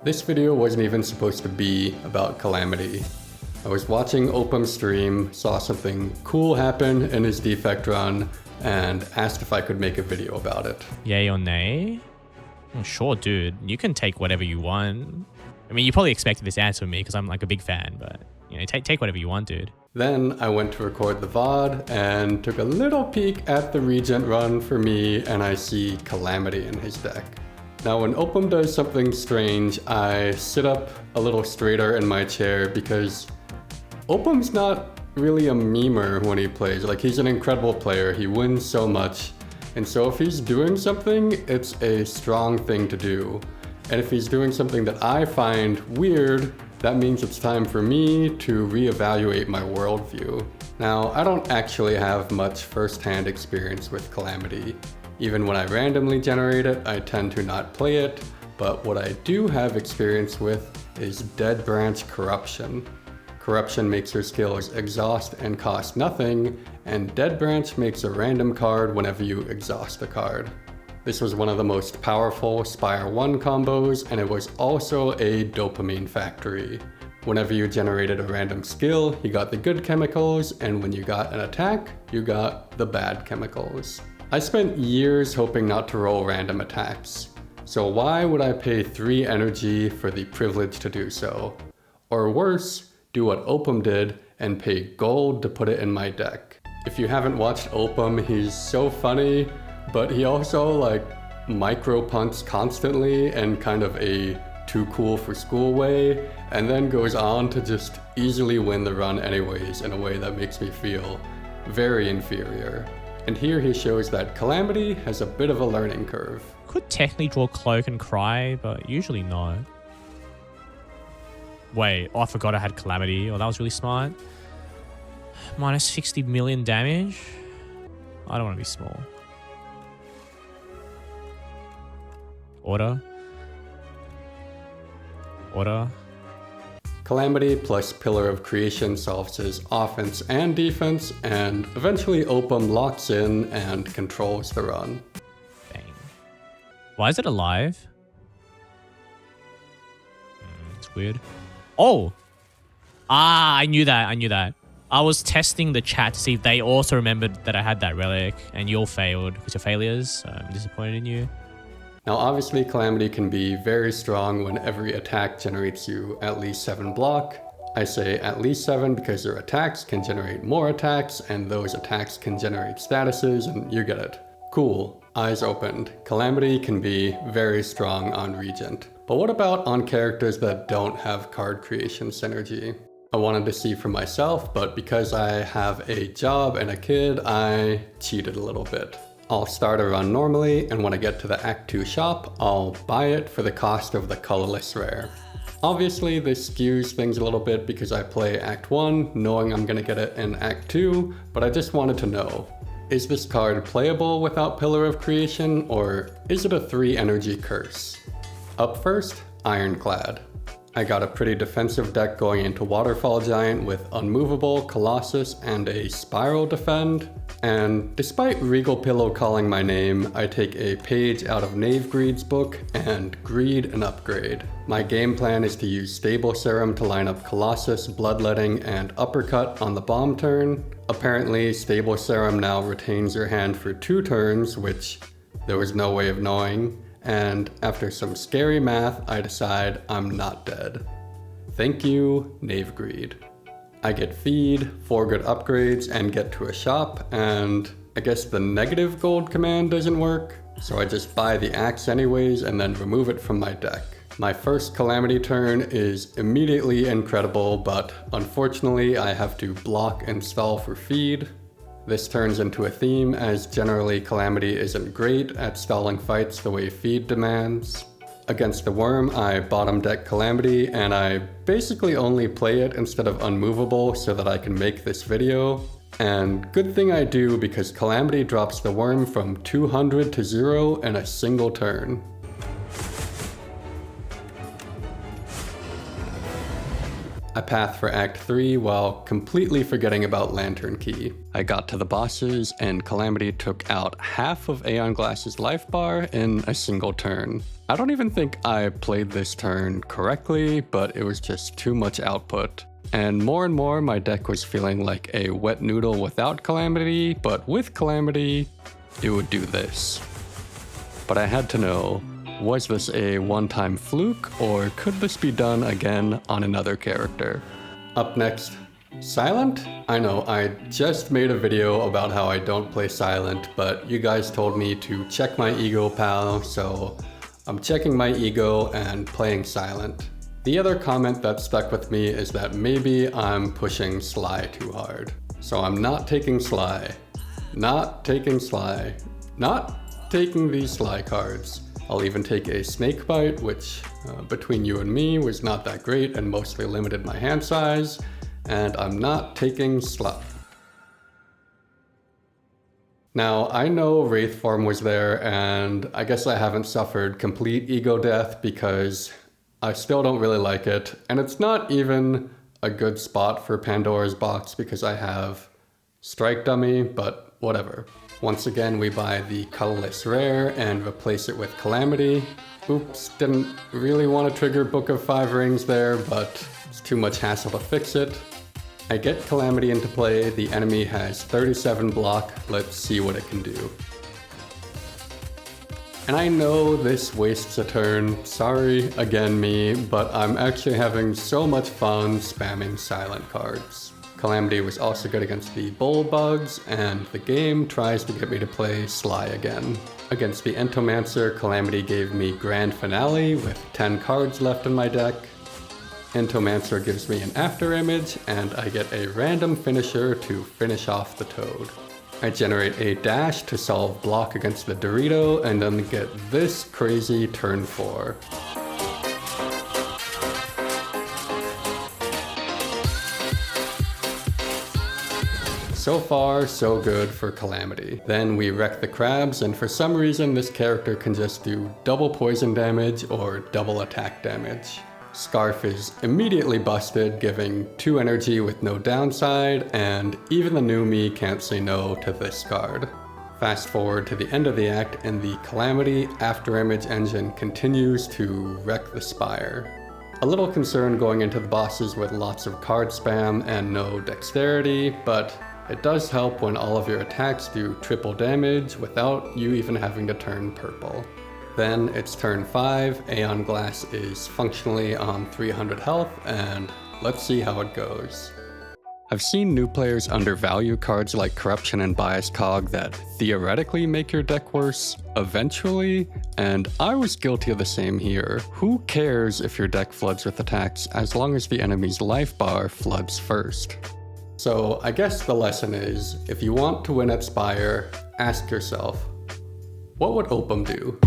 This video wasn't even supposed to be about Calamity. I was watching Opem stream, saw something cool happen in his defect run, and asked if I could make a video about it. Yay or nay? Oh, sure, dude. You can take whatever you want. I mean, you probably expected this answer from me because I'm like a big fan, but you know, take whatever you want, dude. Then I went to record the VOD and took a little peek at the Regent run for me, and I see Calamity in his deck. Now when Opum does something strange, I sit up a little straighter in my chair because Opum's not really a memer when he plays. Like, he's an incredible player, he wins so much, and so if he's doing something, it's a strong thing to do. And if he's doing something that I find weird, that means it's time for me to reevaluate my worldview. Now, I don't actually have much first-hand experience with Calamity. Even when I randomly generate it, I tend to not play it, but what I do have experience with is Dead Branch Corruption. Corruption makes your skills exhaust and cost nothing, and Dead Branch makes a random card whenever you exhaust a card. This was one of the most powerful Spire 1 combos, and it was also a dopamine factory. Whenever you generated a random skill, you got the good chemicals, and when you got an attack, you got the bad chemicals. I spent years hoping not to roll random attacks, so why would I pay 3 energy for the privilege to do so? Or worse, do what Opum did and pay gold to put it in my deck. If you haven't watched Opum, he's so funny, but he also like micro punts constantly in kind of a too cool for school way, and then goes on to just easily win the run anyways in a way that makes me feel very inferior. And here he shows that Calamity has a bit of a learning curve. Could technically draw Cloak and Cry, but usually not. Wait, oh, I forgot I had Calamity. Oh, that was really smart. Minus 60 million damage? I don't want to be small. Order. Calamity plus Pillar of Creation solves his offense and defense, and eventually Opum locks in and controls the run. Dang. Why is it alive? It's weird. Oh! I knew that. I was testing the chat to see if they also remembered that I had that relic, and you all failed because you're failures, so I'm disappointed in you. Now obviously Calamity can be very strong when every attack generates you at least 7 block. I say at least 7 because your attacks can generate more attacks, and those attacks can generate statuses, and you get it. Cool, eyes opened. Calamity can be very strong on Regent. But what about on characters that don't have card creation synergy? I wanted to see for myself, but because I have a job and a kid, I cheated a little bit. I'll start a run normally, and when I get to the Act 2 shop, I'll buy it for the cost of the colorless rare. Obviously, this skews things a little bit because I play Act 1 knowing I'm gonna get it in Act 2, but I just wanted to know, is this card playable without Pillar of Creation, or is it a 3 energy curse? Up first, Ironclad. I got a pretty defensive deck going into Waterfall Giant with Unmovable, Colossus, and a Spiral Defend. And despite Regal Pillow calling my name, I take a page out of Knave Greed's book and greed an upgrade. My game plan is to use Stable Serum to line up Colossus, Bloodletting, and Uppercut on the bomb turn. Apparently, Stable Serum now retains your hand for 2 turns, which there was no way of knowing. And after some scary math, I decide I'm not dead. Thank you, Knave Greed. I get feed, 4 good upgrades, and get to a shop, and I guess the negative gold command doesn't work, so I just buy the axe anyways and then remove it from my deck. My first Calamity turn is immediately incredible, but unfortunately I have to block and stall for feed. This turns into a theme, as generally Calamity isn't great at stalling fights the way feed demands. Against the worm, I bottom deck Calamity, and I basically only play it instead of Unmovable so that I can make this video. And good thing I do, because Calamity drops the worm from 200 to 0 in a single turn. I pathed for Act 3 while completely forgetting about Lantern Key. I got to the bosses and Calamity took out half of Aeon Glass's life bar in a single turn. I don't even think I played this turn correctly, but it was just too much output. And more my deck was feeling like a wet noodle without Calamity, but with Calamity, it would do this. But I had to know, was this a one-time fluke, or could this be done again on another character? Up next, Silent? I know, I just made a video about how I don't play Silent, but you guys told me to check my ego, pal, so I'm checking my ego and playing Silent. The other comment that stuck with me is that maybe I'm pushing Sly too hard. So I'm not taking Sly. Not taking Sly. Not taking these Sly cards. I'll even take a Snakebite, which between you and me was not that great and mostly limited my hand size, and I'm not taking Sly. Now, I know Wraith form was there, and I guess I haven't suffered complete ego death because I still don't really like it, and it's not even a good spot for Pandora's Box because I have Strike Dummy, but whatever. Once again, we buy the colorless rare and replace it with Calamity. Oops, didn't really want to trigger Book of 5 Rings there, but it's too much hassle to fix it. I get Calamity into play, the enemy has 37 block, let's see what it can do. And I know this wastes a turn, sorry again me, but I'm actually having so much fun spamming silent cards. Calamity was also good against the Bull Bugs, and the game tries to get me to play Sly again. Against the Entomancer, Calamity gave me Grand Finale with 10 cards left in my deck. Entomancer gives me an After Image, and I get a random finisher to finish off the Toad. I generate a dash to solve block against the Dorito, and then get this crazy turn 4. So far, so good for Calamity. Then we wreck the crabs, and for some reason this character can just do double poison damage or double attack damage. Scarf is immediately busted, giving 2 energy with no downside, and even the new me can't say no to this card. Fast forward to the end of the act, and the Calamity Afterimage engine continues to wreck the Spire. A little concerned going into the bosses with lots of card spam and no dexterity, but it does help when all of your attacks do triple damage without you even having to turn purple. Then it's turn 5, Aeon Glass is functionally on 300 health, and let's see how it goes. I've seen new players undervalue cards like Corruption and Biased Cog that theoretically make your deck worse eventually, and I was guilty of the same here. Who cares if your deck floods with attacks as long as the enemy's life bar floods first? So I guess the lesson is, if you want to win at Spire, ask yourself, what would Opum do?